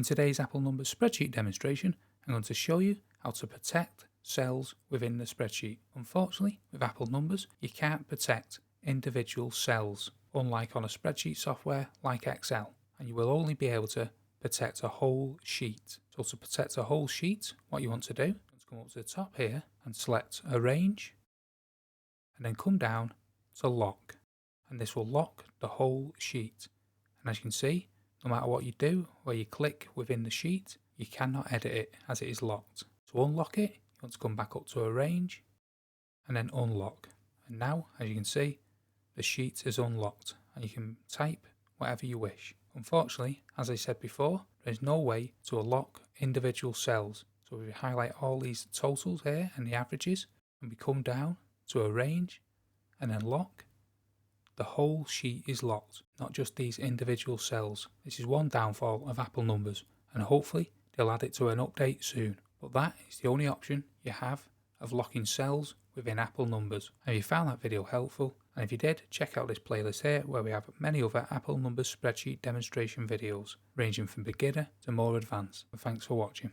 In today's Apple Numbers Spreadsheet demonstration, I'm going to show you how to protect cells within the spreadsheet. Unfortunately, with Apple Numbers, you can't protect individual cells, unlike on a spreadsheet software like Excel, and you will only be able to protect a whole sheet. So to protect a whole sheet, what you want to do is come up to the top here and select Arrange, and then come down to Lock, and this will lock the whole sheet. And as you can see, no matter what you do, where you click within the sheet, you cannot edit it as it is locked. To unlock it, you want to come back up to Arrange and then Unlock. And now, as you can see, the sheet is unlocked and you can type whatever you wish. Unfortunately, as I said before, there is no way to unlock individual cells. So if you highlight all these totals here and the averages, and we come down to Arrange and then Lock, the whole sheet is locked, not just these individual cells. This is one downfall of Apple Numbers, and hopefully they'll add it to an update soon. But that is the only option you have of locking cells within Apple Numbers. And if you found that video helpful, and if you did, check out this playlist here where we have many other Apple Numbers Spreadsheet demonstration videos, ranging from beginner to more advanced. And thanks for watching.